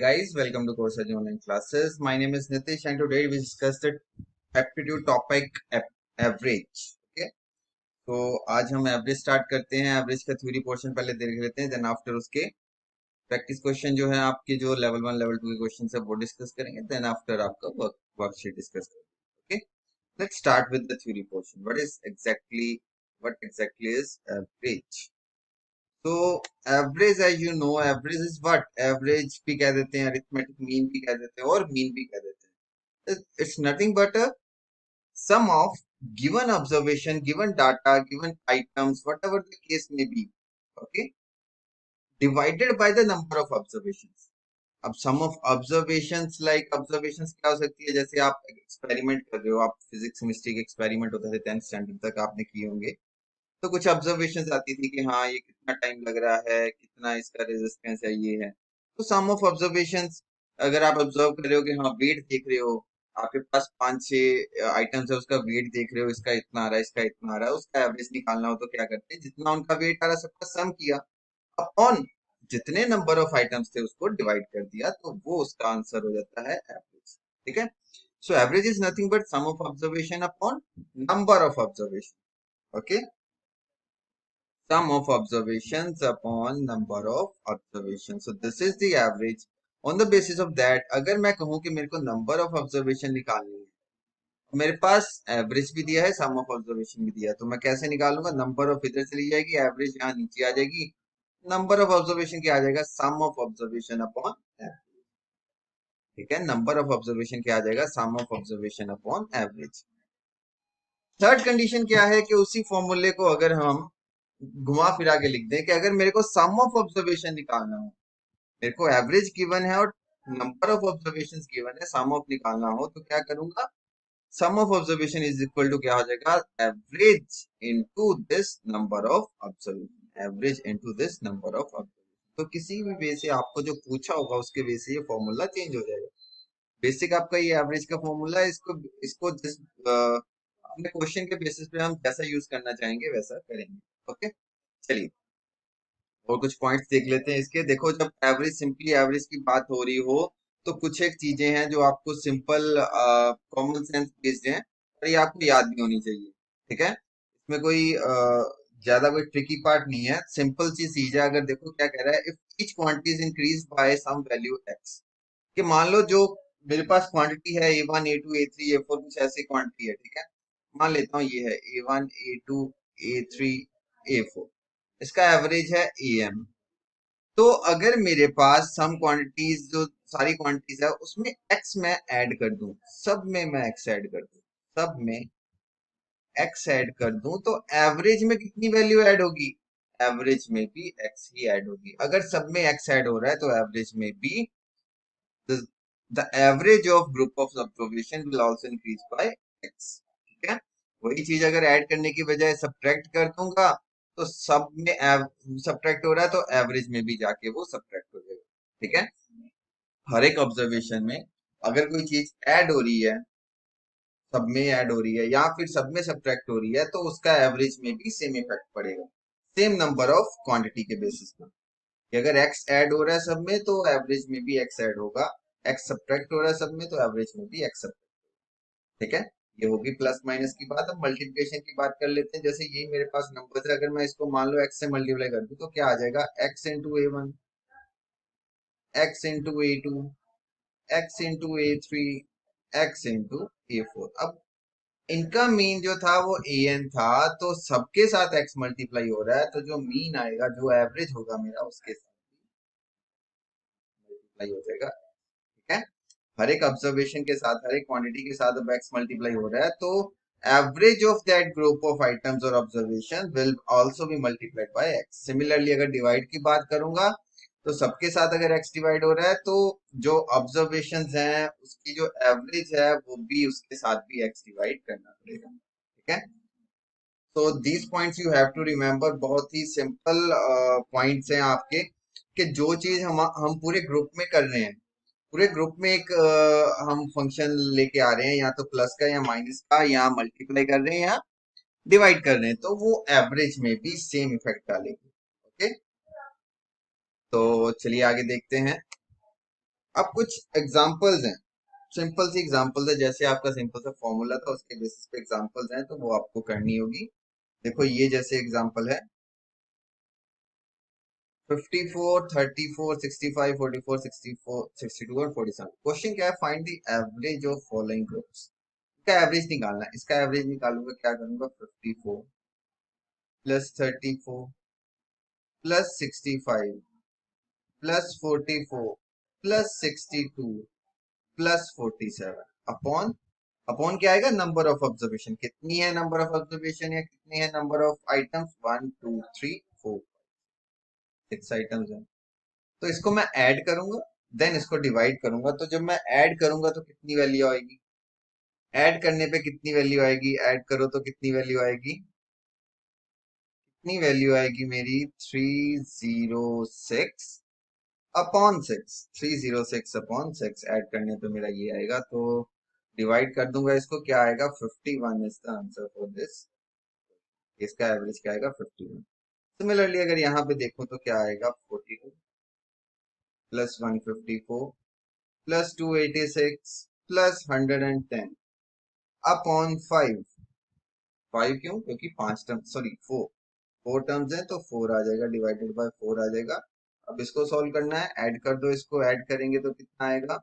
guys, welcome to Course Edge online classes. My name is Nitish and today we discuss the aptitude topic average. Okay, तो आज हम average start करते हैं. Average का theory portion पहले देख लेते हैं, देन आफ्टर उसके प्रैक्टिस क्वेश्चन जो है आपके जो लेवल 1 लेवल 2 के क्वेश्चन है वो डिस्कस करेंगे. देन आफ्टर आपका वर्कशीट डिस्कस करेंगे. Okay, let's start with the theory portion. What exactly is average? तो average, as you know, average is what? Average भी कह देते हैं, अरिथमेटिक मीन भी कह देते हैं और मीन भी कह देते हैं. It's nothing but a sum of given observation, given data, given items, whatever the case may be, okay, divided by the number of observations. अब sum of observations, like observations क्या हो सकती है? जैसे आप एक्सपेरिमेंट कर रहे हो, आप फिजिक्स केमिस्ट्री के एक्सपेरिमेंट होते थे 10th स्टैंडर्ड तक आपने किए होंगे, तो कुछ ऑब्जर्वेशंस आती थी कि हाँ ये कितना टाइम लग रहा है, कितना इसका रेजिस्टेंस है, ये है. तो सम ऑफ ऑब्जर्वेशंस, अगर आप ऑब्जर्व कर रहे हो कि हाँ वेट देख रहे हो, आपके पास 5-6 आइटम्स है, उसका वेट देख रहे हो, इसका इतना आ रहा है, इसका इतना आ रहा है, उसका एवरेज निकालना हो तो क्या करते हैं, जितना उनका वेट आ रहा है सबका सम किया अपॉन जितने नंबर ऑफ आइटम्स थे उसको डिवाइड कर दिया, तो वो उसका आंसर हो जाता है एवरेज. ठीक है, so average is nothing but sum of observation upon number of observation. Okay, sum of observations upon number of observations. So this is the average. On the basis of that, अगर मैं कहूं कि मेरे को number of observation निकालनी है, मेरे पास average भी दिया है, सम ऑफ ऑब्जर्वेशन भी दिया है, तो मैं कैसे निकालूंगा? नंबर ऑफ इधर चली जाएगी, एवरेज यहाँ नीचे आ जाएगी, नंबर ऑफ ऑब्जर्वेशन क्या आ जाएगा? Sum of observation upon average. ठीक है, नंबर ऑफ ऑब्जर्वेशन क्या आ जाएगा? Sum of observation upon average. Third condition क्या है कि उसी फॉर्मूले को अगर हम घुमा फिरा के लिख दें कि अगर मेरे को सम ऑफ ऑब्जर्वेशन निकालना हो, मेरे को एवरेज गिवन है और नंबर ऑफ ऑब्जर्वेशन गिवन है, सम ऑफ निकालना हो तो क्या करूंगा? Sum of observation is equal to क्या हो जाएगा? Average into this number of observation. Average into this number of observation. तो किसी भी वे से आपको जो पूछा होगा उसके वे से ये फॉर्मूला चेंज हो जाएगा. बेसिक आपका ये एवरेज का फॉर्मूला है, इसको इसको जिस अपने क्वेश्चन के बेसिस पे हम जैसा यूज करना चाहेंगे वैसा करेंगे. ओके, चलिए और कुछ पॉइंट्स देख लेते हैं इसके. देखो, जब एवरेज, सिंपली एवरेज की बात हो रही हो तो कुछ एक चीजें हैं जो आपको सिंपल कॉमन सेंस बेस्ड हैं और ये आपको याद भी होनी चाहिए. ठीक है, इसमें कोई ज्यादा कोई ट्रिकी पार्ट नहीं है, सिंपल सी चीज है. अगर देखो क्या कह रहा है, if each quantity is increase by some value X, कि मान लो जो मेरे पास क्वांटिटी है A1 A2 A3 A4, कुछ ऐसी क्वांटिटी है. ठीक है, मान लेता हूँ ये है A1 A2 A3 A4, इसका एवरेज है AM. तो अगर मेरे पास सम क्वांटिटीज, जो सारी क्वांटिटीज है उसमें x मैं ऐड कर दूं, सब में मैं x ऐड कर दूं, सब में x ऐड कर दूं, तो एवरेज में कितनी वैल्यू ऐड होगी? एवरेज में भी x ही ऐड होगी. अगर सब में x ऐड हो रहा है तो एवरेज में भी the average of group of observation will also increase by x. ठीक है, वही चीज अगर ऐड करने की बजाय सब्ट्रैक्ट कर दूंगा तो सब में सब्ट्रैक्ट हो रहा है तो एवरेज में भी जाके वो सब्ट्रैक्ट हो जाएगा. ठीक है, हर एक ऑब्जर्वेशन में अगर कोई चीज ऐड हो रही है, सब में ऐड हो रही है या फिर सब में सब्ट्रैक्ट हो रही है, तो उसका एवरेज में भी सेम इफेक्ट पड़ेगा, सेम नंबर ऑफ क्वांटिटी के बेसिस पर. कि अगर x ऐड हो रहा है सब में तो एवरेज में भी x ऐड होगा, x सब्ट्रैक्ट हो रहा है सब में तो एवरेज में भी x सब्ट्रैक्ट. ठीक है, ये होगी प्लस माइनस की बात. अब मल्टीप्लिकेशन की बात कर लेते हैं. जैसे ये मेरे पास नंबर है, अगर मैं इसको मान लो x से मल्टीप्लाई कर दूं तो क्या आ जाएगा? x into A1, x into A2, x into A3, x into A4. अब इनका मीन जो था वो an था, तो सबके साथ x मल्टीप्लाई हो रहा है, तो जो मीन आएगा, जो एवरेज होगा मेरा, उसके साथ मल्टीप्लाई हो जाएगा. ठीक है, हर एक ऑब्जर्वेशन के साथ, हर एक क्वांटिटी के साथ अब x मल्टीप्लाई हो रहा है, तो average of that group of items और observation will also be multiplied by x. Similarly अगर डिवाइड की बात करूंगा तो सबके साथ अगर x डिवाइड हो रहा है तो जो ऑब्जर्वेशंस हैं उसकी जो एवरेज है वो भी उसके साथ भी x डिवाइड करना पड़ेगा. ठीक है, तो these points you have to remember. बहुत ही सिंपल पॉइंट्स हैं आपके, कि जो चीज हम पूरे ग्रुप में कर रहे हैं, पूरे ग्रुप में एक हम फंक्शन लेके आ रहे हैं, या तो प्लस का या माइनस का, या मल्टीप्लाई कर रहे हैं या डिवाइड कर रहे हैं, तो वो एवरेज में भी सेम इफेक्ट डालेगी. ओके, तो चलिए आगे देखते हैं. अब कुछ एग्जांपल्स हैं, सिंपल सी एग्जांपल्स है, जैसे आपका सिंपल सा फॉर्मूला था उसके बेसिस पे एग्जांपल्स हैं, तो वो आपको करनी होगी। देखो ये जैसे एग्जांपल है 54, 34, 65, 44, 64, 62 और 47। क्वेश्चन क्या है, find the average of following groups. इसका एवरेज निकालना है। इसका एवरेज निकालूंगा, क्या करूंगा, 54 plus 34 plus 65 plus 44 plus 62 plus 47 upon, upon क्या आएगा, नंबर ऑफ ऑब्जर्वेशन। कितनी है नंबर ऑफ ऑब्जर्वेशन, या कितनी है नंबर ऑफ आइटम्स, 1 2 3 4 6 आइटम्स है। तो इसको मैं ऐड करूंगा, देन इसको डिवाइड करूंगा। तो जब मैं ऐड करूंगा तो कितनी वैल्यू आएगी, ऐड करने पे कितनी वैल्यू आएगी, ऐड करो तो कितनी वैल्यू आएगी, कितनी वैल्यू आएगी मेरी, 306 अपॉन 6, 306 अपॉन 6। ऐड करने पे मेरा ये आएगा, तो डिवाइड कर दूंगा इसको, क्या आएगा, 51 is the answer for this. इसका एवरेज क्या आएगा, 51। सिमिलरली अगर यहाँ पे देखो तो क्या आएगा, 42 प्लस 154 प्लस 286 प्लस 110 अपॉन 5। 5 क्यों, क्योंकि 5 टर्म, सॉरी 4 टर्म्स है, तो 4 आ जाएगा, डिवाइडेड बाय 4 आ जाएगा। अब इसको सॉल्व करना है, ऐड कर दो, इसको ऐड करेंगे तो कितना आएगा,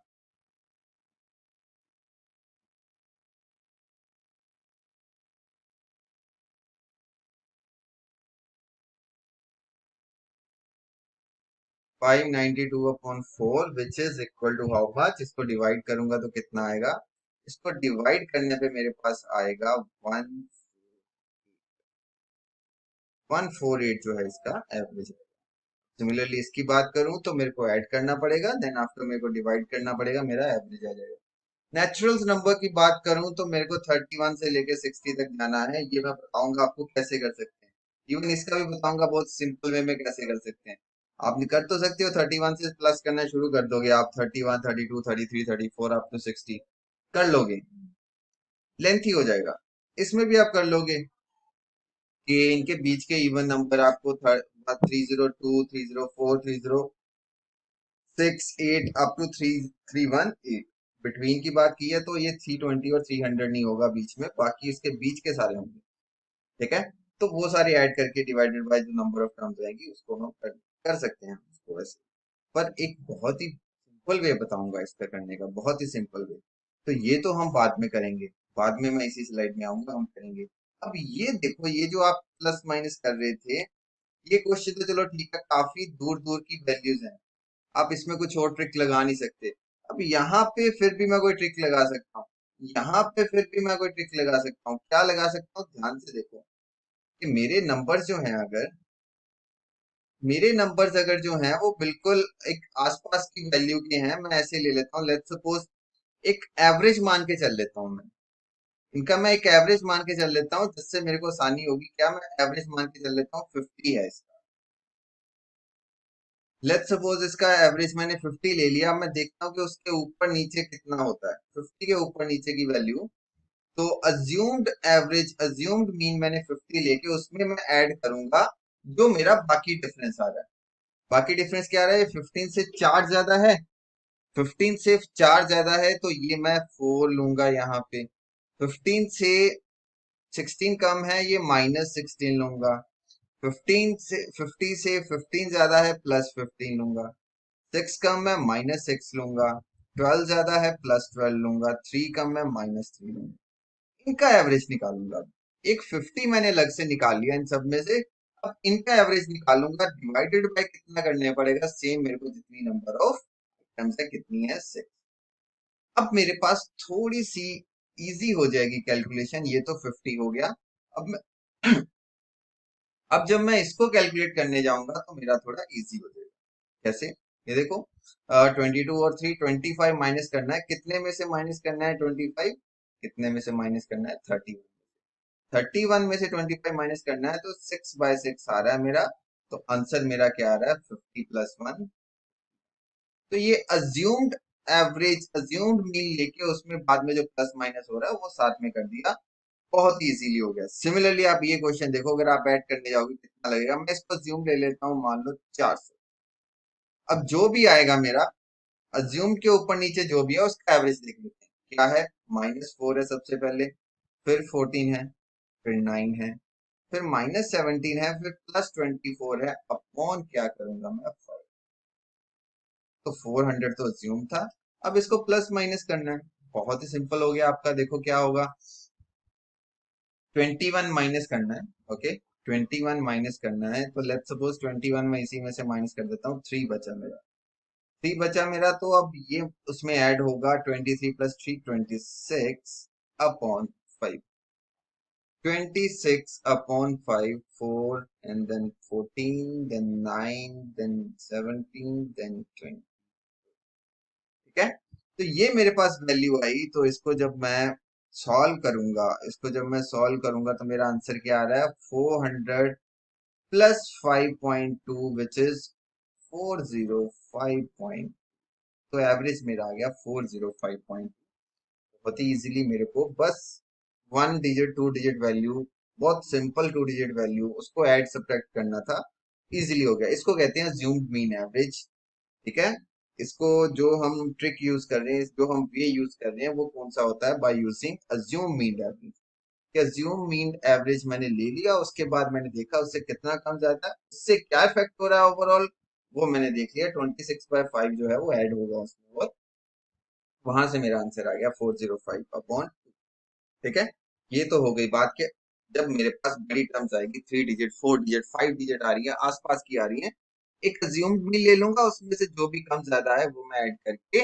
592 upon 4 which is equal to how much. इसको डिवाइड करूंगा तो कितना आएगा, इसको डिवाइड करने पे मेरे पास आएगा 148 जो है इसका एवरेज। सिमिलरली इसकी बात करूं तो मेरे को ऐड करना पड़ेगा, देन आफ्टर मेरे को डिवाइड करना पड़ेगा, मेरा एवरेज आ जाएगा। नेचुरल्स नंबर की बात करूं तो मेरे को 31 से लेके 60 तक जाना है। ये मैं बताऊंगा आपको कैसे कर सकते हैं। इवन इसका भी बताऊंगा बहुत सिंपल वे में कैसे कर सकते हैं। आप कर तो सकते हो, 31 से प्लस करना शुरू कर दोगे आप, 31, 32, 33, 34 आप तो 60 कर लोगे, लेंथी हो जाएगा। इसमें भी आप कर लोगे कि इनके बीच के इवन नंबर आपको 302, 304, 306, 8 अप टू 318 बिटवीन की बात की है, तो ये 320 और 300 नहीं होगा बीच में, बाकी इसके बीच के सारे होंगे। ठीक है, तो वो सारे ऐड करके डिवाइडेड बाय जो नंबर ऑफ टर्म्स आएगी उसको हम कर सकते हैं उसको वैसे। पर एक बहुत ही सिंपल वे बताऊंगा इसका करने का, बहुत ही सिंपल वे। तो ये तो हम बाद में करेंगे, बाद में मैं इसी स्लाइड में आऊंगा, हम करेंगे। अब ये देखो, ये जो आप प्लस माइनस कर रहे थे, ये क्वेश्चन तो चलो ठीक है, काफी दूर दूर की वैल्यूज हैं, आप इसमें कुछ और ट्रिक लगा नहीं सकते। अब यहाँ पे फिर भी मैं कोई ट्रिक लगा सकता हूँ, यहाँ पे फिर भी मैं कोई ट्रिक लगा सकता हूँ। क्या लगा सकता हूँ, ध्यान से देखो कि मेरे नंबर जो हैं, अगर मेरे नंबर्स अगर जो हैं वो बिल्कुल एक आसपास की वैल्यू के हैं, मैं ऐसे ले लेता हूँ, लेट्स सपोज एक एवरेज मान के चल लेता हूँ मैं, इनका मैं एक एवरेज मान के चल लेता हूँ, जिससे मेरे को आसानी होगी। क्या, मैं एवरेज मान के चल लेता हूँ 50 है इसका। लेट्स सपोज इसका एवरेज मैंने 50 ले लिया, अब मैं देखता हूँ कि उसके ऊपर नीचे कितना होता है, 50 के ऊपर नीचे की वैल्यू। तो अज्यूम्ड एवरेज, अज्यूम्ड मीन मैंने 50 लेके उसमें मैं ऐड करूंगा जो मेरा बाकी डिफरेंस आ रहा है। बाकी डिफरेंस क्या आ रहा है, 15 से 4 ज्यादा है, 15 से 4 ज्यादा है, तो ये मैं 4 लूंगा यहाँ पे। 15 से 16 कम है, ये -16 लूंगा। 15 से 50 से 15 ज्यादा है, +15 लूंगा। 6 कम है, -6 लूंगा। 12 ज्यादा है, +12 लूंगा। 3 कम है, -3 लूंगा। इनका एवरेज निकालूंगा। एक 50 मैंने अलग से निकाल लिया इन सब में से। अब इनका एवरेज निकालूंगा, डिवाइडेड बाय कितना करने पड़ेगा, सेम मेरे को जितनी नंबर ऑफ आइटम्स है, कितनी है, 6। अब मेरे पास थोड़ी सी इजी हो जाएगी कैलकुलेशन। ये तो 50 हो गया। अब मैं अब जब मैं इसको कैलकुलेट करने जाऊंगा तो मेरा थोड़ा इजी हो जाएगा। कैसे, ये देखो, 22 और 3, 25 माइनस करना है, कितने में से माइनस करना है, 25 कितने में से माइनस करना है, 31। 31 में से 25 माइनस करना है, तो 6/6 आ रहा है मेरा। तो आंसर मेरा क्या आ रहा है, 50 + 1। तो ये अज्यूम्ड एवरेज, अज्यूम्ड मीन लेके उसमें बाद में जो प्लस माइनस हो रहा है वो साथ में कर दिया। बहुत ही इजीली हो गया। सिमिलरली आप ये क्वेश्चन देखो, अगर आप ऐड करने जाओगे कितना लगेगा, मैं इसको अज्यूम ले लेता हूँ, मान लो 400। अब जो भी आएगा मेरा, अज्यूम के ऊपर नीचे जो भी है उसका एवरेज देख लेते हैं। क्या है? -4 है सबसे पहले, फिर 14 है, फिर 9 है, फिर -17 है, फिर +24 है, अपॉन क्या करूंगा मैं? 5। तो 400 तो अज्यूम था, अब इसको प्लस माइनस करना है। बहुत ही सिंपल हो गया आपका। देखो क्या होगा, 21 माइनस करना है। ओके, 21 माइनस करना है, तो लेट्स सपोज 21 में इसी में से माइनस कर देता हूँ, 3 बचा मेरा। 3 बचा मेरा, तो अब ये उसमें ऐड होगा 23 plus 3, 26 upon 5। 26 upon 5, 4, and then 14, then 9, then 17, then 20। ठीक है, तो ये मेरे पास वैल्यू आई। तो इसको जब मैं सॉल्व करूंगा, तो मेरा आंसर क्या आ रहा है? 400 प्लस 5.2 विच इज 405 तो एवरेज मेरा आ गया 405। बहुत ही इजीली मेरे को बस 1 डिजिट 2 डिजिट वैल्यू, बहुत सिंपल 2 डिजिट वैल्यू, उसको ऐड सब्ट्रैक्ट करना था। इजीली हो गया। इसको कहते हैं ज्यूम्ड मीन एवरेज। ठीक है, इसको जो हम ट्रिक यूज कर रहे हैं, जो हम वे यूज कर रहे हैं, वो कौन सा होता है? By using assume mean average. Assume mean average मैंने ले लिया, उसके बाद मैंने देखा उससे कितना कम जाता है, उससे क्या इफेक्ट हो रहा है ओवरऑल, वो मैंने देख लिया। 26/5 जो है वो ऐड होगा उसमें, और वहां से मेरा आंसर आ गया 405 अपॉन। ठीक है, ये तो हो गई बात के जब मेरे पास बड़ी टर्म्स आएगी, 3 डिजिट 4 डिजिट 5 डिजिट आ रही है, आसपास की आ रही है, एक अज्यूम्ड भी ले लूंगा, उसमें से जो भी कम ज्यादा है वो मैं ऐड करके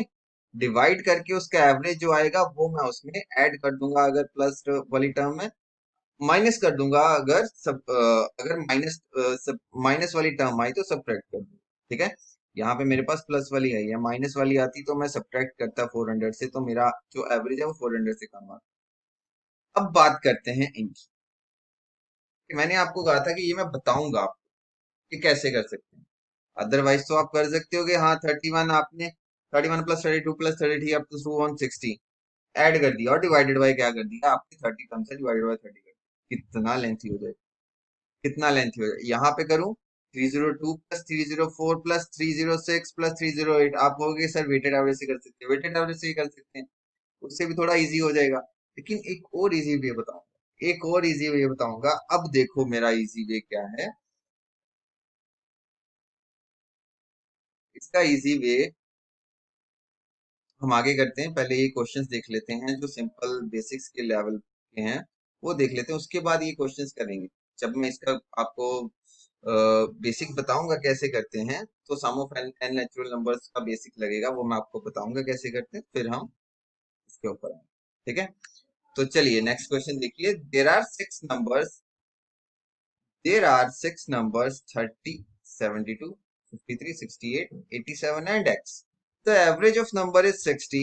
डिवाइड करके उसका एवरेज जो आएगा वो मैं उसमें ऐड कर दूंगा, अगर प्लस वाली टर्म में माइनस कर दूंगा, अगर सब अगर माइनस वाली टर्म आई तो सब्ट्रैक्ट कर दूंगा। ठीक है, यहाँ पे मेरे पास प्लस वाली आई है, माइनस वाली आती तो मैं सब्ट्रैक्ट करता 400 से, तो मेरा जो एवरेज है वो 400 से कम आता। अब बात करते हैं इनकी, कि मैंने आपको कहा था कि ये मैं बताऊंगा आपको कि कैसे कर सकते हैं। अदरवाइज तो आप कर सकते हो कि हाँ 31 आपने 31 plus 32 plus 33 up to 160 add कर दिया, और डिवाइडेड बाय क्या कर दिया आपने? 30 कम से डिवाइडेड बाय 30 कर दिया। कितना लेंथी हो जाए, कितना लेंथी हो जाए। यहाँ पे करूं 302 प्लस 304 प्लस 306 प्लस 308, आप कहोगे सर वेटेड एवरेज से कर सकते हैं, वेटेड एवरेज से ही कर सकते हैं, उससे भी थोड़ा इजी हो जाएगा। लेकिन एक और इजी वे बताऊंगा, एक और इजी वे बताऊंगा। अब देखो मेरा इजी वे क्या है। इसका इजी वे हम आगे करते हैं, पहले ये क्वेश्चंस देख लेते हैं जो सिंपल बेसिक्स के लेवल के हैं, वो देख लेते हैं, उसके बाद ये क्वेश्चंस करेंगे। जब मैं इसका आपको बेसिक बताऊंगा कैसे करते हैं, तो sum of N N natural numbers का बेसिक लगेगा, वो मैं आपको बताऊंगा कैसे करते हैं, फिर हम इसके ऊपर आएंगे। ठीक है, तो चलिए नेक्स्ट क्वेश्चन देखिए। There are six numbers 30, 72, 53, 68, 87 and x. The average of number is 60.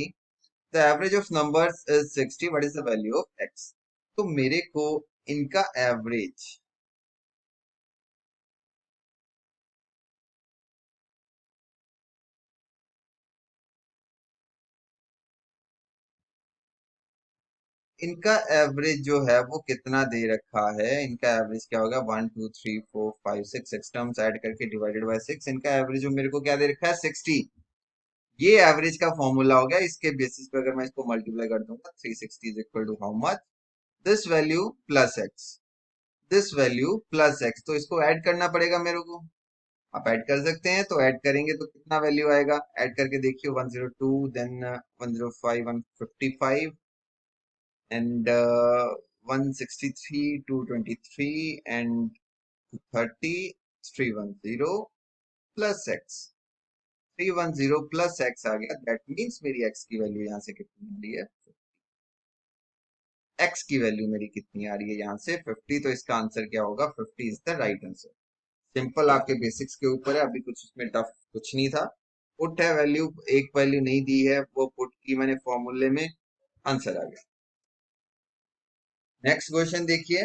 The average of numbers is 60. What is the value of x? तो मेरे को इनका एवरेज, जो है वो कितना दे रखा है, इनका एवरेज क्या होगा? 1 2 3 4 5 6 टर्म्स ऐड करके डिवाइडेड बाय 6, इनका एवरेज जो मेरे को क्या दे रखा है? 60। ये एवरेज का फॉर्मूला हो गया। इसके बेसिस पे अगर मैं इसको मल्टीप्लाई कर दूंगा, 360 is equal to how much? This value plus X, this value plus X. तो इसको ऐड करना पड़ेगा मेरे को। आप ऐड कर सकते हैं, तो ऐड करेंगे तो कितना वैल्यू आएगा? ऐड करके देखिए, 102, then 105, 155 and 163, 223 and 30, 310 plus x. 310 plus x आ गया, दैट मीन्स मेरी एक्स की वैल्यू यहाँ से कितनी आ रही है? एक्स की वैल्यू मेरी कितनी आ रही है यहाँ से? 50। तो इसका आंसर क्या होगा? 50 is the right answer. Simple, आपके बेसिक्स के ऊपर है, अभी कुछ उसमें टफ कुछ नहीं था। पुट है वैल्यू, एक वैल्यू नहीं दी है, वो पुट की मैंने फॉर्मूले में, आंसर आ गया। नेक्स्ट क्वेश्चन देखिए।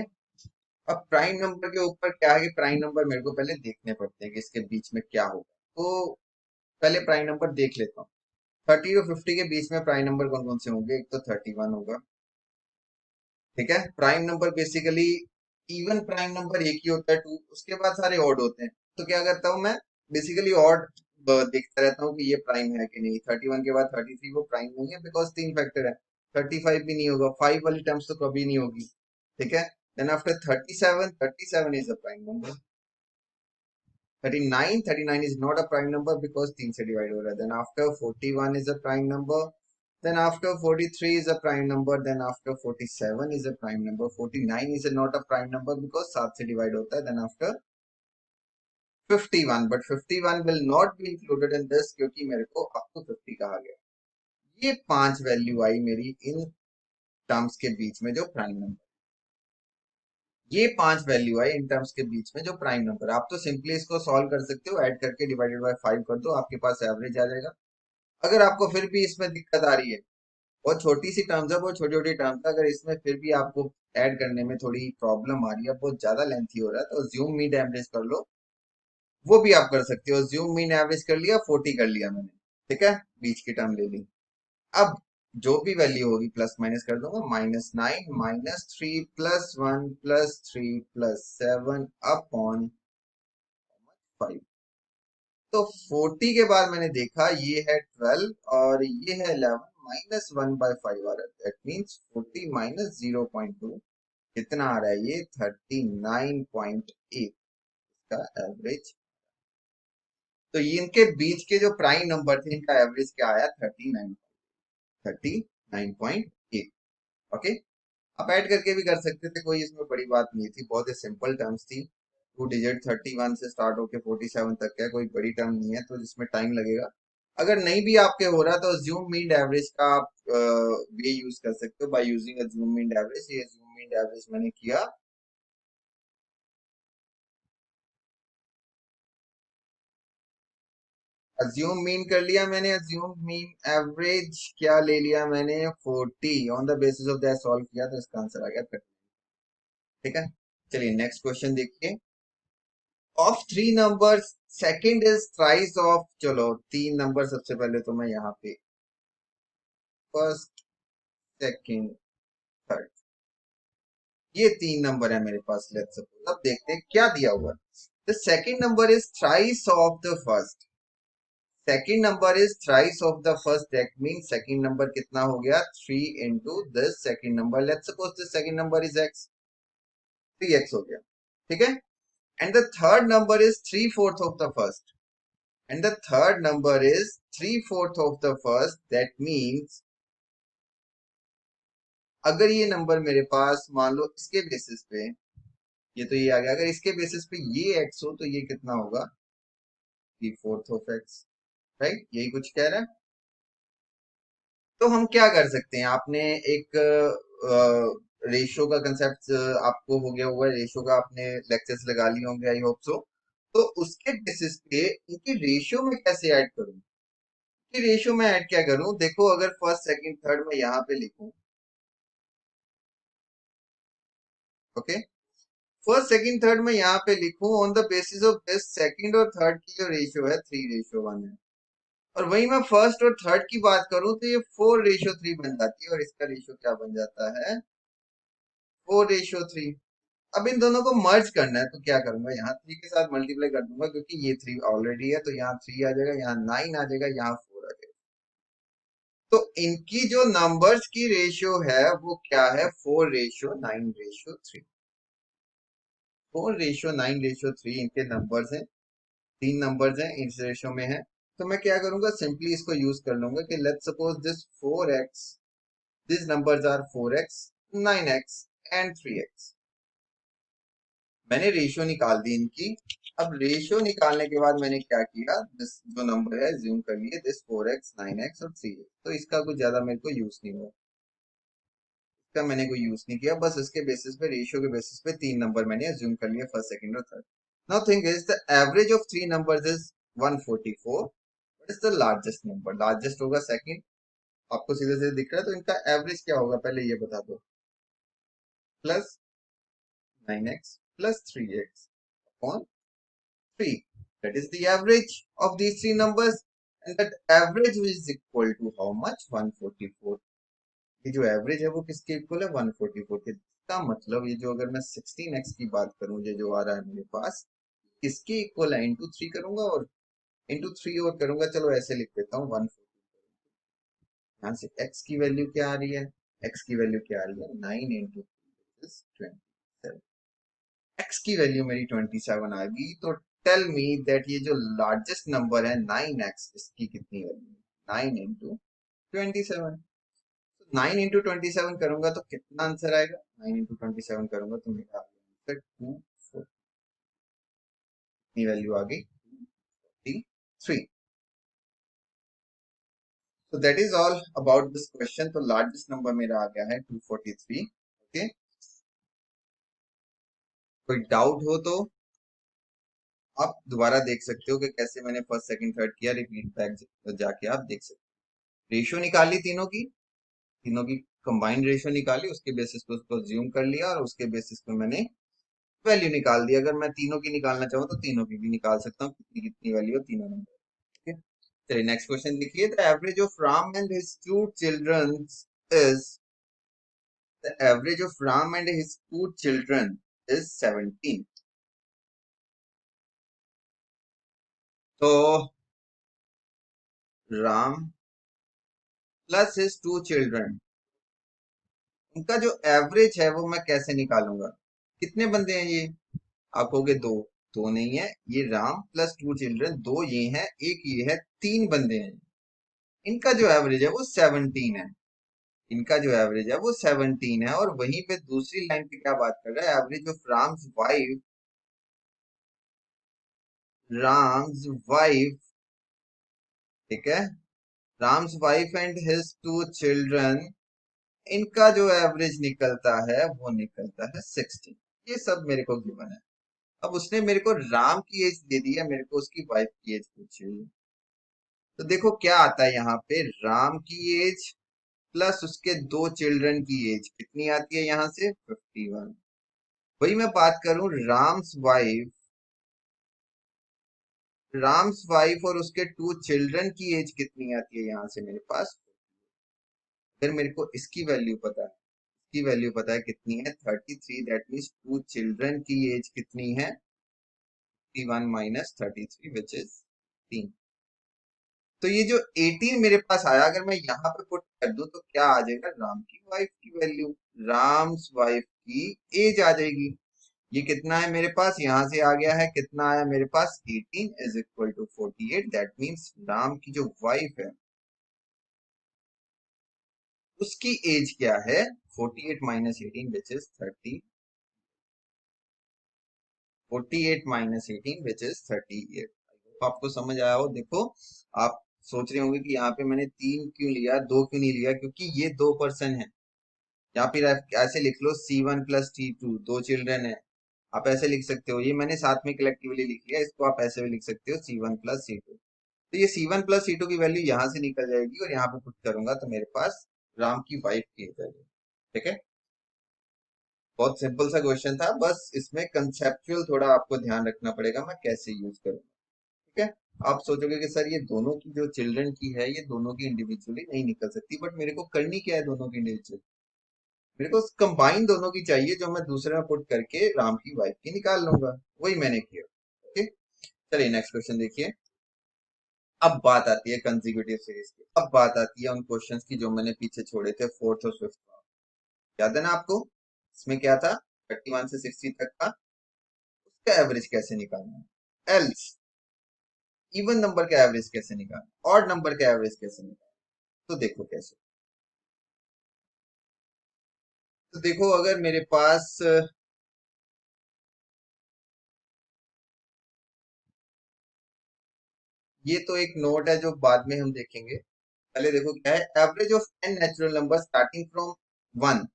अब प्राइम नंबर के ऊपर क्या है कि प्राइम नंबर मेरे को पहले देखने पड़ते हैं कि इसके बीच में क्या होगा। तो पहले प्राइम नंबर देख लेता हूँ। 30 और 50 के बीच में प्राइम नंबर कौन कौन से होंगे? एक तो 31 होगा। ठीक है, prime number basically even prime number एक ही होता है, 2, उसके बाद सारे ऑड होते हैं। तो क्या करता हूं मैं? बेसिकली ऑड देखता रहता हूँ कि ये प्राइम है कि नहीं। 31 के बाद 33 वो प्राइम नहीं है बिकॉज तीन फैक्टर है। 35 भी नहीं होगा, 5 वाली टर्म्स तो कभी नहीं होगी। ठीक है। Then after 37, 37 is a prime number. 39, 39 is not a prime number because 3 से डिवाइड हो रहा है। Then after 41 is a prime number. Then after 43 is a prime number. Then after 47 is a prime number. 49 is not a prime number because 7 से divide होता है। Then after 51, but 51 will not be included in this क्योंकि मेरे को up to 50 कहा गया। ये 5 value आई मेरी इन टर्म्स के बीच में जो प्राइम नंबर। ये 5 वैल्यू आई इन टर्म्स के बीच में जो प्राइम नंबर। आप तो सिंपली इसको सॉल्व कर सकते हो, ऐड करके डिवाइडेड बाय 5 कर दो, आपके पास एवरेज आ जाएगा। अगर आपको फिर भी इसमें दिक्कत आ रही है, बहुत छोटी सी टर्म्स है, बहुत छोटी छोटी टर्म्स है, अगर इसमें फिर भी आपको ऐड करने में थोड़ी प्रॉब्लम आ रही है, बहुत ज्यादा लेंथी हो रहा है, तो ज्यूम मीन एवरेज कर लो। वो भी आप कर सकते हो। ज्यूम मीन एवरेज कर लिया, 40 कर लिया मैंने। ठीक है, बीच की टर्म ले ली। अब जो भी वैल्यू होगी प्लस माइनस कर दूंगा। -9 -3 +1 +3 +7 अपॉन 5। तो 40 के बाद मैंने देखा ये है 12 और ये है 11, -1/5 आ रहा है। दैट मीन्स 40 माइनस 0.2 कितना आ रहा है, ये 39.8 का एवरेज। तो ये इनके बीच के जो प्राइम नंबर थे इनका एवरेज क्या आया, 39.8। ओके। आप ऐड करके भी कर सकते थे, कोई इसमें बड़ी बात नहीं थी, बहुत ही सिंपल टर्म्स थी। टू डिजिट 31 से स्टार्ट होके 47 तक है, कोई बड़ी टर्म नहीं है, तो जिसमें टाइम लगेगा। अगर नहीं भी आपके हो रहा तो ज्यूम मीन एवरेज का आप ये यूज कर सकते हो by using a ज्यूम mean average. ये ज्यूम मीन एवरेज मैंने किया। अज्यूम मीन कर लिया मैंने। अज्यूम मीन एवरेज क्या ले लिया मैंने, 40 on the basis of that solve किया, तो इसका आंसर आ गया 30। ठीक है। चलिए नेक्स्ट क्वेश्चन देखिए। Of three numbers second is thrice of, चलो तीन नंबर सबसे पहले तो मैं यहाँ पे फर्स्ट सेकंड थर्ड, ये तीन नंबर है मेरे पास। लेट्स सपोज, अब देखते हैं क्या दिया हुआ है। The second number is thrice of the first. Second number is thrice of the first, that mean second number कितना हो गया, 3 into this second number. Let's suppose this second number is x, 3x हो गया। ठीक है। And the third number is 3/4 of the first, and the third number is 3/4 of the first. That means अगर ये number मेरे पास मान लो इसके basis पे, ये तो ये आ गया, अगर इसके बेसिस पे ये x हो तो ये कितना होगा, 3/4 ऑफ x। राइट, यही कुछ कह रहा है। तो हम क्या कर सकते हैं, आपने एक रेशियो का कंसेप्ट आपको हो गया हुआ है, रेशियो का आपने लेक्चर्स लगा लिए होंगे, आई होप सो। तो उसके बेसिस पे इनकी रेशियो में कैसे ऐड करूं, कि रेशियो में ऐड क्या करूं, देखो अगर फर्स्ट सेकंड थर्ड में यहाँ पे लिखूं। ओके। फर्स्ट सेकंड थर्ड में यहाँ पे लिखूं on the basis of this, second और थर्ड की जो रेशियो है 3:1 है। और वही मैं फर्स्ट और थर्ड की बात करूं तो ये 4:3 बन जाती है, और इसका रेशियो क्या बन जाता है, 4:3। अब इन दोनों को मर्ज करना है, तो क्या करूंगा, यहाँ 3 के साथ मल्टीप्लाई कर दूंगा क्योंकि ये 3 ऑलरेडी है, तो यहाँ 3 आ जाएगा, यहाँ 9 आ जाएगा, यहाँ 4 आ जाएगा। तो इनकी जो नंबर्स की रेशियो है वो क्या है, 4:9:3। 4:9:3 इनके नंबर्स हैं, तीन नंबर्स हैं इस रेशियो में है। तो मैं क्या करूंगा, सिंपली इसको यूज कर लूंगा कि let's suppose this 4x, this numbers are 4x, 9x and 3x। मैंने रेशियो निकाल दी इनकी। अब रेशियो निकालने के बाद मैंने क्या किया, दिस जो नंबर है ज्यूम कर लिए, दिस 4x 9x और 3x। तो इसका कुछ ज्यादा मेरे को यूज नहीं हुआ, इसका मैंने कोई यूज नहीं किया, बस इसके बेसिस पे, रेशियो के बेसिस पे तीन नंबर मैंने अज्यूम कर लिया, फर्स्ट सेकंड और third. Now thing is the average of three numbers is 144। What is the largest number, largest होगा सेकंड, आपको सीधे सीधे दिख रहा है, तो इनका एवरेज क्या होगा पहले ये बता दो, +9x +3x upon 3, that is the average of these three numbers, and that average is equal to how much, 144। ये जो एवरेज है वो किसके इक्वल है, 144 के। इसका मतलब ये जो, अगर मैं 16x की बात करूं, ये जो आ रहा है मेरे पास, इसके इक्वल है, इंटू 3 करूंगा और इंटू 3 और करूंगा, चलो ऐसे लिख देता हूँ 140। यहाँ से x की वैल्यू क्या आ रही है, x की वैल्यू क्या आ रही है 9 इंटू 27। x की वैल्यू मेरी 27 आ गई, तो टेल मी दैट ये जो लार्जेस्ट नंबर है 9x, इसकी कितनी वैल्यू, 9 इंटू 27। 9 इंटू 27 करूंगा तो कितना आंसर आएगा, 9 इंटू 27 करूंगा तो मेरा आंसर 240, वैल्यू आ गई 243। So that is all about this question। तो लार्जेस्ट नंबर मेरा आ गया है 243। ओके, कोई डाउट हो तो आप दोबारा देख सकते हो कि कैसे मैंने फर्स्ट सेकंड थर्ड किया, रिपीट बैक जाके आप देख सकते हो। रेशियो निकाली तीनों की कंबाइंड रेशियो निकाली, उसके बेसिस पे उसको ज्यूम कर लिया और उसके बेसिस पे मैंने वैल्यू निकाल दी। अगर मैं तीनों की निकालना चाहूँ तो तीनों की भी निकाल सकता हूँ, कितनी कितनी वैल्यू है तीनों नंबर। चलिए नेक्स्ट क्वेश्चन देखिए। The average of Ram and his two children is, the average of Ram and his two children is 17। तो Ram plus his two children, उनका जो एवरेज है वो मैं कैसे निकालूंगा। कितने बंदे हैं ये, आप कहोगे दो, दो नहीं है, ये राम प्लस टू चिल्ड्रन दो ये हैं, एक ये है, तीन बंदे हैं। इनका जो एवरेज है वो 17 है, इनका जो एवरेज है वो 17 है। और वहीं पे दूसरी लाइन पे क्या बात कर रहा है, एवरेज ऑफ राम्स वाइफ, ठीक है, Ram's wife and his two children, इनका जो एवरेज निकलता है वो निकलता है 16। ये सब मेरे को गिवन है। अब उसने मेरे को राम की एज दे दी है, मेरे को उसकी वाइफ की एज पूछी हुई है। तो देखो क्या आता है यहाँ पे, राम की एज प्लस उसके दो चिल्ड्रन की एज कितनी आती है, यहाँ से 51। वही मैं बात करूं राम्स वाइफ और उसके टू चिल्ड्रन की एज कितनी आती है यहाँ से मेरे पास। फिर मेरे को इसकी वैल्यू पता है, की वैल्यू पता है कितनी है 33, दैट मीन्स टू चिल्ड्रन की एज कितनी है 51 माइनस 33 विच इज 3। तो ये जो 18 मेरे पास आया, अगर मैं यहाँ पे पुट कर दूं तो क्या आ जाएगा, राम की वाइफ की वैल्यू, राम्स वाइफ की एज आ जाएगी। ये कितना है मेरे पास, यहाँ से आ गया है, कितना आया मेरे पास 18 is equal to 48, that means Ram की जो वाइफ है उसकी एज क्या है 48 minus 18 which is 30, 48 minus 18 which is 38। आपको समझ आया हो। देखो आप सोच रहे होंगे कि यहाँ पे मैंने तीन क्यों लिया, दो क्यों नहीं लिया, क्योंकि ये दो पर्सन है। या फिर आप ऐसे लिख लो C1 प्लस T2, दो चिल्ड्रन है, आप ऐसे लिख सकते हो। ये मैंने साथ में कलेक्टिवली लिख लिया, इसको आप ऐसे भी लिख सकते हो C1 प्लस C2। तो ये C1 प्लस C2 की वैल्यू यहाँ से निकल जाएगी और यहाँ पे पुट करूंगा तो मेरे पास राम की वाइफ की वैल्यू। ठीक है, बहुत सिंपल सा क्वेश्चन था, बस इसमें कंसेप्चुअल थोड़ा आपको ध्यान रखना पड़ेगा मैं कैसे यूज करूँ। ठीक है, आप सोचोगे कि सर ये दोनों की जो चिल्ड्रन की है ये दोनों की इंडिविजुअली नहीं निकल सकती, बट मेरे को करनी क्या है दोनों की इंडिविजुअल, मेरे को कंबाइन दोनों की चाहिए, जो मैं दूसरे में पुट करके राम की वाइफ की निकाल लूंगा, वही मैंने किया। ओके, चलिए नेक्स्ट क्वेश्चन देखिए। अब बात आती है कंसेक्यूटिव सीरीज की, अब बात आती है उन क्वेश्चंस की जो मैंने पीछे छोड़े थे फोर्थ और फिफ्थ में। याद है ना आपको, इसमें क्या था 31 से 60 तक का, उसका एवरेज कैसे निकालना है, एल्स इवन नंबर का एवरेज कैसे निकालना, ऑड नंबर का एवरेज कैसे निकालना। तो देखो कैसे, तो देखो अगर मेरे पास ये तो एक नोट है जो बाद में हम देखेंगे, पहले देखो क्या है, average of n natural number starting from 1।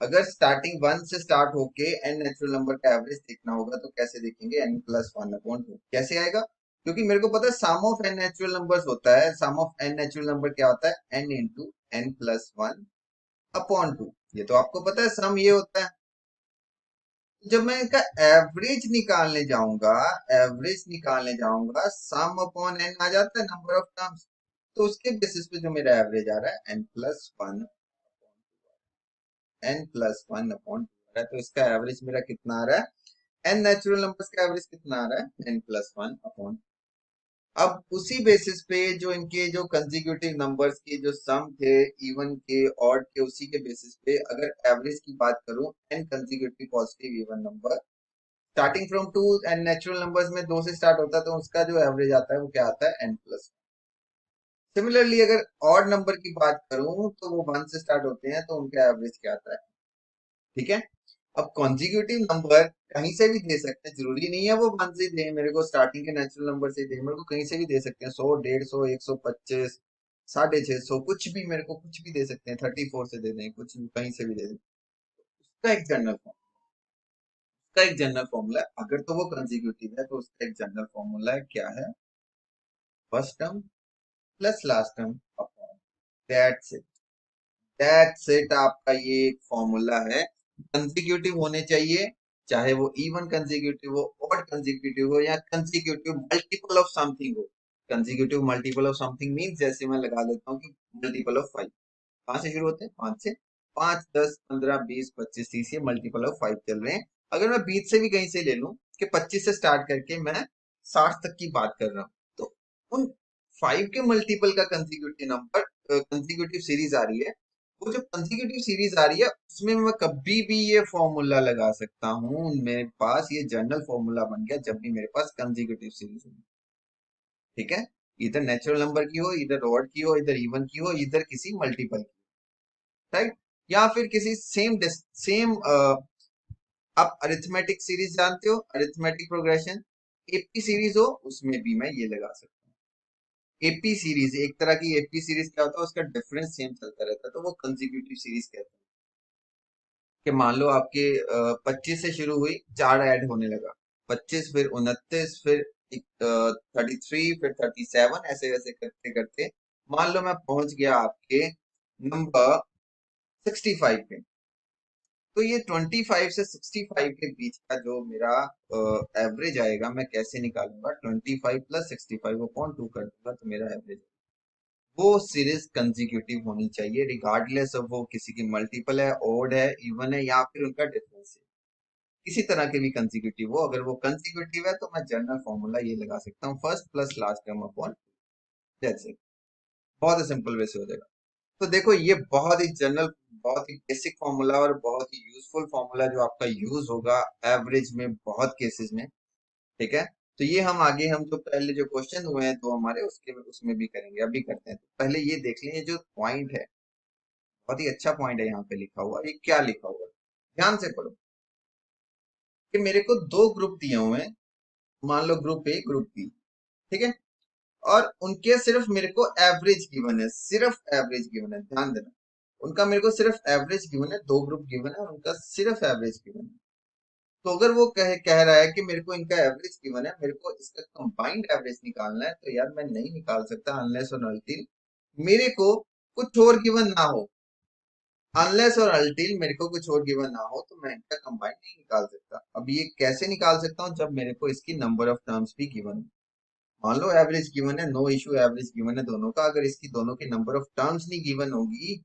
अगर स्टार्टिंग 1 से स्टार्ट होके एन नेचुरल नंबर का एवरेज देखना होगा तो कैसे देखेंगे, n plus one upon two. कैसे आएगा, क्योंकि मेरे को पता है sum of n natural numbers होता है, sum of n natural number क्या होता है, n into n plus one upon two. ये तो आपको पता है सम ये होता है। जब मैं इनका एवरेज निकालने जाऊंगा सम अपॉन एन आ जाता है, नंबर ऑफ टर्म्स। तो उसके बेसिस पे जो मेरा एवरेज आ रहा है n+1 है, तो इसका एवरेज मेरा कितना आ रहा है, एन नेचुरल नंबर्स का एवरेज कितना आ रहा है n+1 अपॉन। अब उसी बेसिस पे जो इनके जो कंसेक्यूटिव नंबर्स के जो सम थे, इवन के, ऑड के, उसी के बेसिस पे अगर एवरेज की बात करूं, n consecutive positive even number starting from two, and natural numbers में दो से स्टार्ट होता है, तो उसका जो एवरेज आता है वो क्या आता है, एन प्लस। सिमिलरली अगर ऑड नंबर की बात करूं तो वो वन से स्टार्ट होते हैं, तो उनका एवरेज क्या आता है। ठीक है। अब कॉन्जिक्यूटिव नंबर कहीं से भी दे सकते हैं, जरूरी नहीं है वो वन से दे मेरे को, स्टार्टिंग के नेचुरल नंबर से दे, मेरे को कहीं से भी दे सकते हैं, 100, 150, 125, 650, कुछ भी, मेरे को कुछ भी दे सकते हैं, 34 से दे दें, कुछ भी कहीं से भी दे दें। उसका एक जनरल फॉर्म, उसका एक जनरल फॉर्मूला है, अगर तो वो कंजिक्यूटिव है तो उसका एक जनरल फॉर्मूला है, क्या है, first term plus last term upon, that's it, that's it, आपका ये एक फॉर्मूला है। कंसेक्यूटिव होने चाहिए, चाहे वो इवन कंसेक्यूटिव हो, ऑड कंसेक्यूटिव हो, या कंसेक्यूटिव मल्टीपल ऑफ समथिंग हो। Consecutive multiple of something means, जैसे मैं लगा देता हूँ कि मल्टीपल ऑफ 5, कहां से शुरू होते हैं, 5 से, 5, 10, 15, 20, 25, 30, ये मल्टीपल ऑफ 5 चल रहे हैं। अगर मैं बीच से भी कहीं से ले लूं कि 25 से स्टार्ट करके मैं 60 तक की बात कर रहा हूं, तो उन 5 के मल्टीपल का कंसेक्यूटिव नंबर, कंसेक्यूटिव सीरीज आ रही है, वो जो कंसेक्यूटिव सीरीज आ रही है उसमें मैं कभी भी ये फॉर्मूला लगा सकता हूँ, मेरे पास ये जनरल फॉर्मूला बन गया जब भी मेरे पास कंसेक्यूटिव सीरीज होगी। ठीक है। इधर नेचुरल नंबर की हो, इधर ऑड की हो, इधर इवन की हो, इधर किसी मल्टीपल की, राइट, या फिर किसी सेम सेम, आप अरिथमेटिक सीरीज जानते हो, अरिथमेटिक प्रोग्रेशन, एपी सीरीज हो, उसमें भी मैं ये लगा सकता हूँ। एपी सीरीज, एक तरह की एपी सीरीज क्या होता है, उसका डिफरेंस सेम चलता रहता है, तो वो कंसेक्यूटिव सीरीज कहते हैं। कि मान लो आपके 25 से शुरू हुई, 4 ऐड होने लगा, 25, फिर 29, फिर 33, फिर 37, ऐसे वैसे करते करते मान लो मैं पहुंच गया आपके नंबर 65 पे, तो ये 25 से 65 के बीच का जो मेरा एवरेज आएगा, मैं कैसे निकालूंगा, 25 प्लस 65 अपॉन 2 कर दूंगा, तो मेरा एवरेज, वो सीरीज कंसेक्यूटिव होनी चाहिए, रिगार्डलेस ऑफ वो किसी की मल्टीपल है, ओड है, इवन है, या फिर उनका डिफरेंस है, किसी तरह के भी कंसेक्यूटिव हो, अगर वो कंसेक्यूटिव है तो मैं जनरल फॉर्मूला ये लगा सकता हूँ, first plus last term upon, that's it, बहुत ही सिंपल वे से हो जाएगा। तो देखो ये बहुत ही जनरल, बहुत ही बेसिक फॉर्मूला और बहुत ही यूजफुल फॉर्मूला जो आपका यूज होगा एवरेज में बहुत केसेस में। ठीक है। तो ये हम आगे, हम जो पहले जो क्वेश्चन हुए हैं तो हमारे उसके उसमें भी करेंगे, अभी करते हैं, तो पहले ये देख लें, ये जो पॉइंट है, बहुत ही अच्छा पॉइंट है यहाँ पे लिखा हुआ, ये क्या लिखा हुआ है, ध्यान से पढ़ो, कि मेरे को दो ग्रुप दिए हुए हैं, मान लो ग्रुप ए, ग्रुप बी, ठीक है, और उनके सिर्फ मेरे को एवरेज गिवन है, सिर्फ एवरेज गिवन है, ध्यान देना, उनका मेरे को सिर्फ एवरेज गिवन है, दो ग्रुप गिवन है और उनका सिर्फ एवरेज गिवन है। तो अगर वो कह रहा है कि मेरे को इनका एवरेज गिवन है, मेरे को इसका कंबाइंड एवरेज निकालना है, तो यार मैं नहीं निकाल सकता अनलेस और अनटिल मेरे को कुछ और गिवन ना हो, अनलेस और अनटिल मेरे को कुछ और गिवन ना हो, तो मैं इनका कंबाइंड नहीं निकाल सकता। अब ये कैसे निकाल सकता हूँ, जब मेरे को इसकी नंबर ऑफ टर्म्स भी गिवन हो, मान लो एवरेज गिवन है, नो इशू, एवरेज गिवन है दोनों का, अगर इसकी दोनों की नंबर ऑफ टर्म्स नहीं गिवन होगी,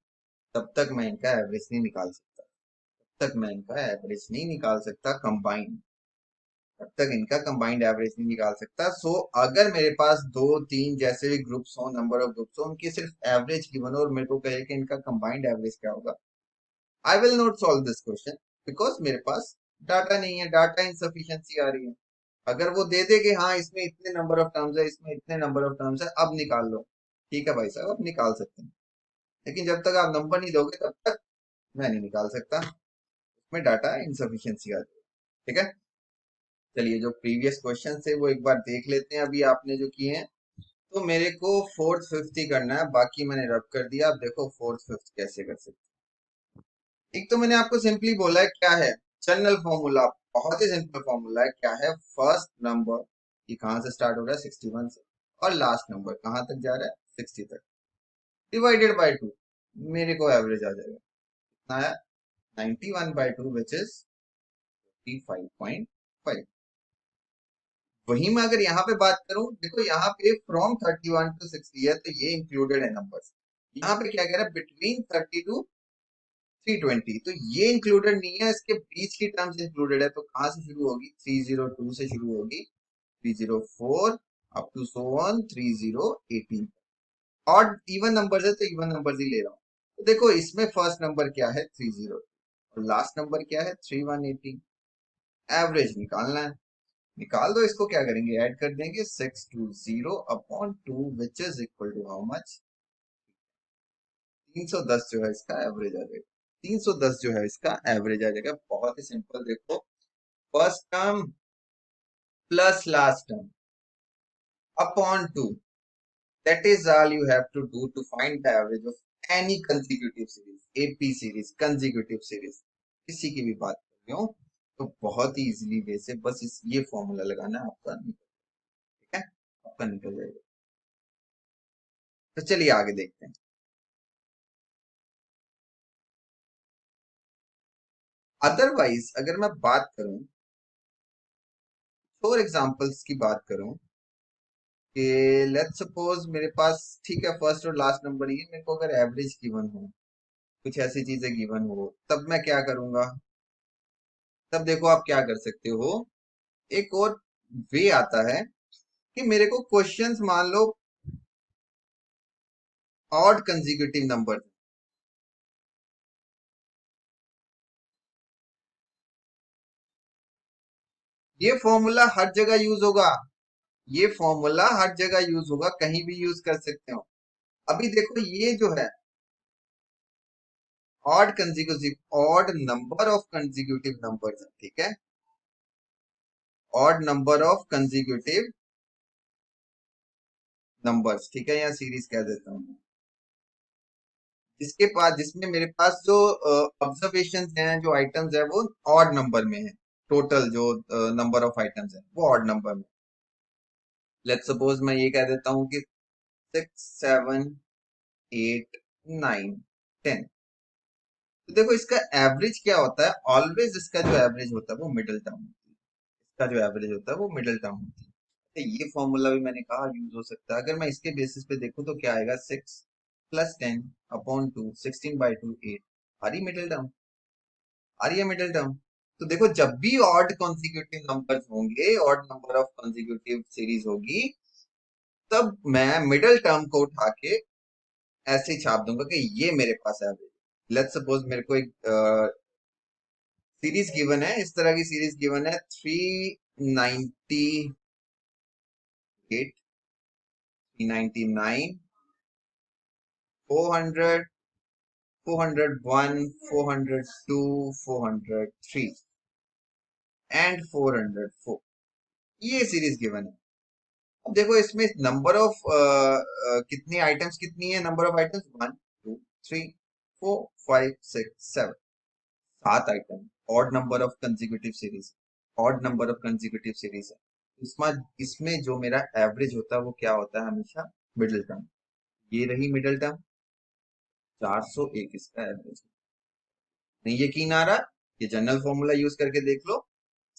तब तक मैं इनका एवरेज नहीं निकाल सकता, तब तक मैं इनका एवरेज नहीं निकाल सकता कंबाइंड, तब तक इनका कंबाइंड एवरेज नहीं निकाल सकता। सो अगर मेरे पास दो तीन जैसे भी ग्रुप्स हो, नंबर ऑफ ग्रुप्स हो, उनकी सिर्फ एवरेज गिवन हो और मेरे को कहे कि इनका कंबाइंड एवरेज क्या होगा, I will not solve this question, because मेरे पास डाटा नहीं है, डाटा इनसफिशियंसी आ रही है। अगर वो दे दे कि हाँ इसमें इतने नंबर ऑफ टर्म्स है, इसमें इतने नंबर ऑफ टर्म्स है, अब निकाल लो, ठीक है भाई साहब, अब निकाल सकते हैं, लेकिन जब तक आप नंबर नहीं दोगे तब तक मैं नहीं निकाल सकता, उसमें डाटा इनसफिशियंसी आ जाएगी। ठीक है। चलिए जो प्रीवियस क्वेश्चन थे वो एक बार देख लेते हैं, अभी आपने जो किए हैं, तो मेरे को फोर्थ फिफ्थ ही करना है, बाकी मैंने रब कर दिया, अब देखो फोर्थ फिफ्थ कैसे कर सकते हैं। एक तो मैंने आपको सिंपली बोला है क्या है, जनरल फॉर्मूला, बहुत ही सिंपल फॉर्मूला है, क्या है, फर्स्ट नंबर ये कहाँ से स्टार्ट हो रहा है, 61 से, और लास्ट नंबर कहाँ तक जा रहा है, 60 तक, डिवाइडेड बाय 2, मेरे को एवरेज आ जाएगा, कितना आया, 91/2 विच इज 55.5। वहीं मैं अगर यहाँ पे बात करूं, देखो यहाँ पे फ्रॉम 31 टू 60 है, तो ये इंक्लूडेड है नंबर्स, यहाँ पे क्या कह रहा है, बिटवीन 30 टू 320, तो ये इंक्लूडेड नहीं है, इसके बीच की टर्म्स इंक्लूडेड है, तो कहाँ से शुरू होगी, 302 से शुरू होगी, 304, up to so on 3018। Odd even number है तो इवन नंबर ही ले रहा हूँ। तो देखो इसमें फर्स्ट नंबर क्या है 30 और लास्ट नंबर क्या है 3118। एवरेज निकालना है। निकाल दो इसको। क्या करेंगे ऐड कर देंगे 620 upon 2 which is equal to how much 310 जो है इसका एवरेज आ जाएगा। 310 जो है इसका एवरेज आ जाएगा। बहुत ही सिंपल। देखो first term plus last term upon 2, that is all you have to do to find the average of any consecutive series, AP series, consecutive series, किसी की भी बात कर रहे हो तो बहुत ही इजीली वे से बस ये फॉर्मूला लगाना है आपका निकल। ठीक है आपका निकल जाएगा। तो चलिए आगे देखते हैं। अदरवाइज अगर मैं बात करूं, फॉर एग्जांपल्स की बात करूं कि लेट्स सपोज मेरे पास ठीक है फर्स्ट और लास्ट नंबर ही है, मेरे को अगर एवरेज गिवन हो, कुछ ऐसी चीजें गिवन हो, तब मैं क्या करूंगा। तब देखो आप क्या कर सकते हो। एक और वे आता है कि मेरे को क्वेश्चंस मान लो ऑड कंसेक्यूटिव नंबर, ये फॉर्मूला हर जगह यूज होगा। ये फॉर्मूला हर जगह यूज होगा, कहीं भी यूज कर सकते हो। अभी देखो ये जो है odd consecutive, odd number of consecutive numbers है। ठीक है odd number of consecutive numbers. ठीक है या सीरीज कह देता हूँ। जिसके पास जिसमें मेरे पास जो ऑब्जर्वेशन हैं, जो आइटम्स है वो ऑड नंबर में है। टोटल जो नंबर ऑफ आइटम्स है वो ऑड नंबर में। लेट्स सपोज मैं ये कह देता हूँ कि 6 7 8 9 10। तो देखो इसका एवरेज क्या होता है। ऑलवेज इसका जो एवरेज होता है वो मिडिल टर्म होती है। इसका जो एवरेज होता है वो मिडिल टर्म होती है। तो ये फॉर्मूला भी मैंने कहा यूज हो सकता है। अगर मैं इसके बेसिस पे देखूं तो क्या आएगा 6 + 10 अपॉन 2 16/2 8। आ रही मिडिल टर्म, आ रही है मिडिल टर्म। तो देखो जब भी ऑड कॉन्सिक्यूटिव नंबर्स होंगे, odd number of consecutive series होगी, तब मैं मिडिल टर्म को उठा के ऐसे ही छाप दूंगा कि ये मेरे पास एवरेज। लेट्स सपोज मेरे को एक सीरीज गिवन है, इस तरह की सीरीज गिवन है 398, 399, 400, 401, 402, 403 एंड 404। ये सीरीज गिवन है। अब देखो इसमें नंबर ऑफ कितनी आइटम्स कितनी है। Number of items 1 2 3 4 5 6 7, 7 item. Odd number of consecutive series, odd number of consecutive series है। इसमें इसमें जो मेरा एवरेज होता है वो क्या होता है हमेशा मिडिल टर्म। ये रही मिडिल टर्म 401 इसका एवरेज। नहीं यकीन आ रहा, ये जनरल फॉर्मूला यूज करके देख लो।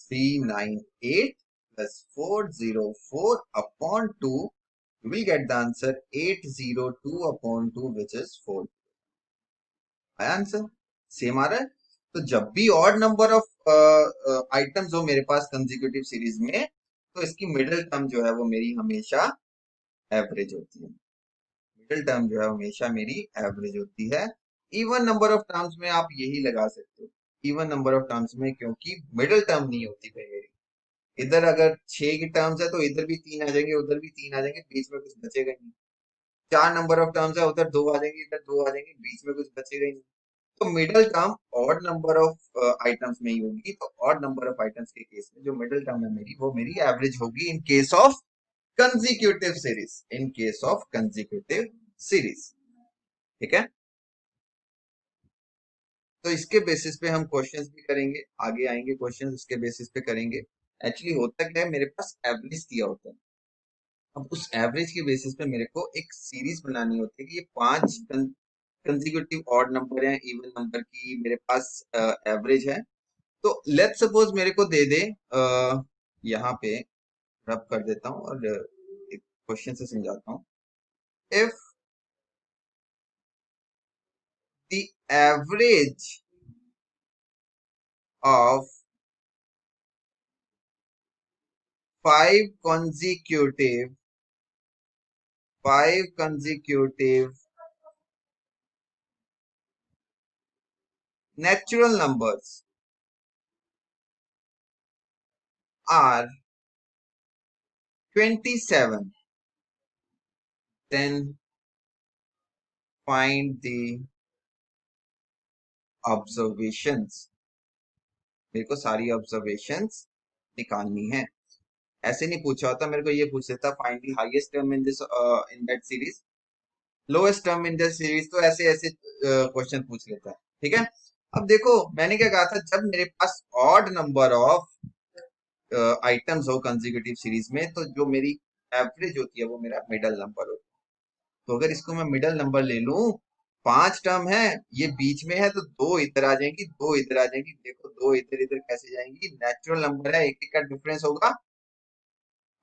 398 + 404 upon 2, you will get the answer 802 upon 2 which is 4। आया आंसर, सेम आ रहा है। तो जब भी ऑड नंबर ऑफ आइटम्स हो मेरे पास कंसेक्यूटिव सीरीज में, तो इसकी मिडिल टर्म जो है वो मेरी हमेशा एवरेज होती है। मिडिल टर्म जो है हमेशा मेरी एवरेज होती है। इवन नंबर ऑफ टर्म्स में आप यही लगा सकते हो, इवन नंबर ऑफ टर्म्स में, क्योंकि मिडिल टर्म नहीं होती भाई मेरी। इधर अगर 6 की टर्म्स है तो इधर भी 3 आ जाएंगे, उधर भी 3 आ जाएंगे, बीच में कुछ बचेगा ही नहीं। 4 नंबर ऑफ टर्म्स है, उधर 2 आ जाएंगे, इधर 2 आ जाएंगे, बीच में कुछ बचेगा ही नहीं। तो middle term odd number of items में ही होगी। तो ऑड नंबर ऑफ आइटम्स के केस में जो मिडिल टर्म है मेरी, वो मेरी एवरेज होगी in case of consecutive series, in case of consecutive series. ठीक है तो इसके बेसिस पे हम क्वेश्चंस भी करेंगे, आगे आएंगे क्वेश्चंस उसके बेसिस पे करेंगे। एक्चुअली होता क्या है, मेरे पास एवरेज दिया होता है। अब उस एवरेज के बेसिस पे मेरे को एक सीरीज बनानी होती है कि ये 5 कंसेक्यूटिव ऑड नंबर हैं, इवन नंबर की मेरे पास एवरेज है। तो लेट्स सपोज मेरे को दे दे यहाँ पे रब कर देता हूँ और एक क्वेश्चन से समझाता हूँ। If the average of 5 consecutive 5 consecutive natural numbers are 27, then find the observations. मेरे को सारी ऑब्जर्वेशंस निकालनी है। ऐसे नहीं पूछा होता, मेरे को ये पूछ लेता find the highest term in this in that series, lowest term in that series, तो ऐसे ऐसे क्वेश्चन पूछ लेता है। ठीक है, अब देखो मैंने क्या कहा था, जब मेरे पास ऑड नंबर ऑफ आइटम्स हो कंसेक्यूटिव सीरीज में, तो जो मेरी एवरेज होती है वो मेरा मिडल नंबर होता है। तो अगर इसको मैं मिडल नंबर ले लूं, 5 टर्म है, ये बीच में है, तो 2 इधर आ जाएंगी, 2 इधर आ जाएंगी। देखो 2 इधर इधर कैसे जाएंगी, नेचुरल नंबर है, एक एक का डिफरेंस होगा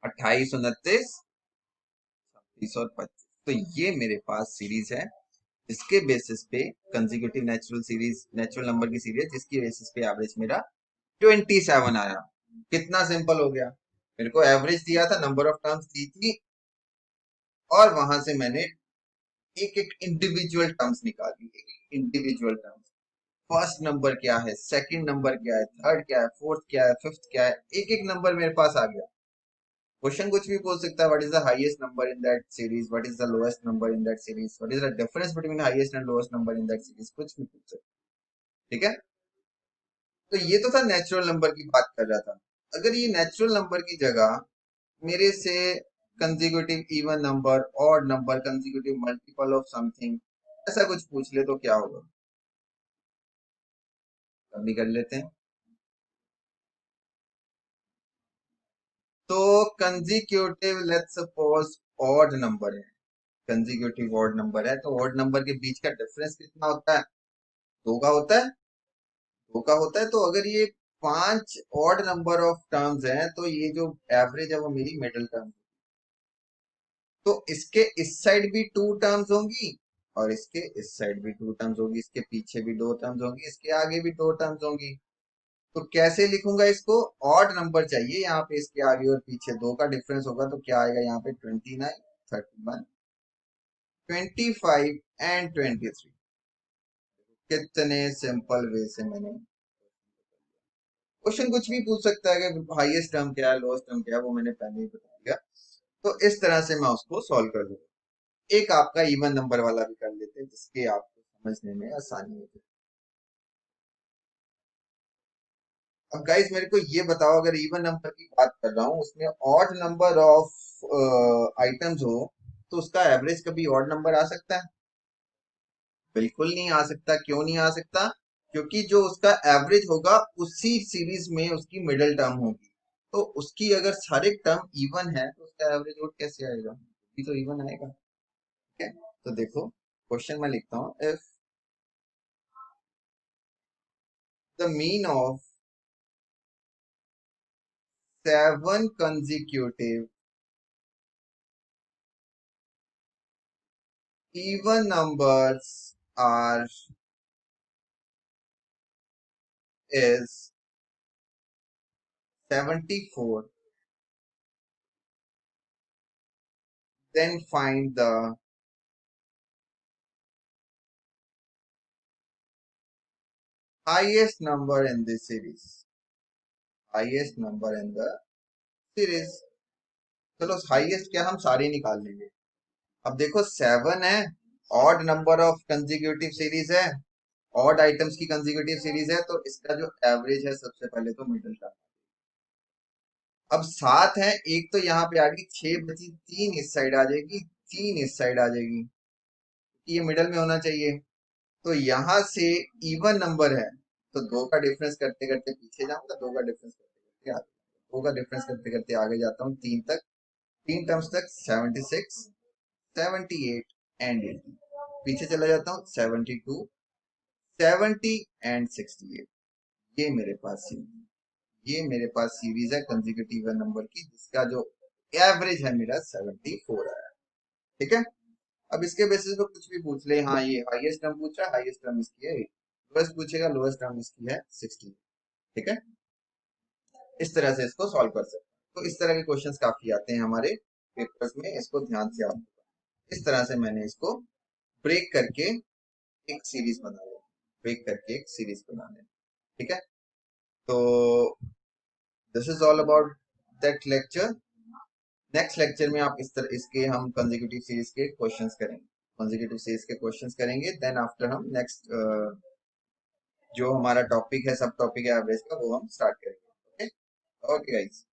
28, 29, 36 और 25। तो ये मेरे पास सीरीज है, इसके बेसिस पे consecutive natural series, natural number की सीरीज, जिसकी बेसिस पे एवरेज मेरा 27 आया। कितना सिंपल हो गया, मेरे को एवरेज दिया था, नंबर ऑफ टर्म्स दी थी, और वहां से मैंने एक एक इंडिविजुअल टर्म्स निकाली, एक एक इंडिविजुअल टर्म्स। फर्स्ट नंबर क्या है, सेकंड नंबर क्या है, थर्ड क्या है, फोर्थ क्या है, फिफ्थ क्या है, एक एक नंबर मेरे पास आ गया। क्वेश्चन कुछ भी बोल सकता है, what is the highest number in that series, what is the lowest number in that series, what is the difference between highest and lowest number in that series, कुछ भी पूछ सकते हैं। ठीक है, तो ये तो था नेचुरल नंबर की बात कर रहा था। अगर ये नेचुरल नंबर की जगह मेरे से consecutive even number, odd number, consecutive multiple of something, ऐसा कुछ पूछ ले तो क्या होगा, अभी कर लेते हैं। तो consecutive let's suppose odd number है, कंसेक्यूटिव ऑड नंबर है, तो ऑड नंबर के बीच का डिफरेंस कितना होता है, 2 का होता है, 2 का होता है। तो अगर ये 5 ऑड नंबर ऑफ टर्म्स हैं, तो ये जो एवरेज है वो मेरी मिडिल टर्म, तो इसके इस साइड भी 2 टर्म्स होंगी, और इसके इस साइड भी 2 टर्म्स होगी, इसके पीछे भी 2 टर्म्स होंगी, इसके आगे भी 2 टर्म्स होंगी। तो कैसे लिखूंगा इसको, ऑड नंबर चाहिए यहाँ पे, इसके आगे और पीछे 2 का डिफरेंस होगा, तो क्या आएगा यहाँ पे, 29, 31, 25 एंड 23। कितने सिंपल वे से मैंने, क्वेश्चन कुछ भी पूछ सकता है कि हाईएस्ट टर्म क्या है, लोएस्ट टर्म क्या है, वो मैंने पहले ही बता दिया। तो इस तरह से मैं उसको सॉल्व कर दूंगा। एक आपका इवन नंबर वाला भी कर लेते हैं, जिसके आपको समझने में आसानी होगी। अब गाइस मेरे को ये बताओ, अगर इवन नंबर की बात कर रहा हूँ, उसमें ऑड नंबर ऑफ आइटम्स हो, तो उसका एवरेज कभी ऑड नंबर आ सकता है? बिल्कुल नहीं आ सकता। क्यों नहीं आ सकता? क्योंकि जो उसका एवरेज होगा, उसी सीरीज में उसकी मिडिल टर्म होगी। तो उसकी अगर सारे टर्म इवन है, तो उसका एवरेज आउट कैसे आएगा, ये तो इवन आएगा। ठीक है, तो देखो क्वेश्चन में लिखता हूँ, if the mean of 7 consecutive even numbers are is 74, then find the highest number in the series, highest number in the series। चलो हाईएस्ट क्या, हम सारे निकाल लेंगे। अब देखो 7 है, odd number of consecutive series है, ऑड आइटम्स की कंसेक्यूटिव सीरीज है, तो इसका जो एवरेज है सबसे पहले तो मिडिल टर्म। अब 7 है, एक तो यहाँ पे आ गई, 6 बची, 3 इस साइड आ जाएगी, 3 इस साइड आ जाएगी, ये मिडल में होना चाहिए। तो यहाँ से इवन नंबर है, तो 2 का डिफरेंस करते करते पीछे जाऊंगा, 2 का डिफरेंस करते करते आगे, 2 का डिफरेंस करते करते आगे जाता हूँ 3 तक, 3 टर्म्स तक, 76, 78 एंड 80। पीछे चला जाता हूँ 72, 70 एंड 68। ये मेरे पास सीरीज, ये मेरे पास सीरीज है कंसेक्यूटिव नंबर की, जिसका जो एवरेज है मेरा 74 आया। ठीक है, अब इसके बेसिस पे कुछ भी पूछ ले, हाँ ये हाईएस्ट टर्म पूछ रहा है, हाईएस्ट टर्म इसकी है, लोएस्ट पूछेगा, लोएस्ट टर्म इसकी है 60। ठीक है, इस तरह से इसको सॉल्व कर सकते हैं। तो इस तरह के क्वेश्चंस काफी आते हैं हमारे पेपर्स में, इसको ध्यान से आप इस तरह से मैंने इसको ब्रेक करके एक सीरीज बना लिया, ब्रेक करके एक सीरीज बना लिया। ठीक है, तो this is all about that lecture. Next lecture में आप इस तरह इसके हम कंसेक्यूटिव सीरीज के क्वेश्चंस करेंगे, कंसेक्यूटिव सीरीज के क्वेश्चंस करेंगे। देन आफ्टर हम नेक्स्ट जो हमारा टॉपिक है, सब टॉपिक है एवरेज का, वो हम स्टार्ट करेंगे। Okay, okay guys.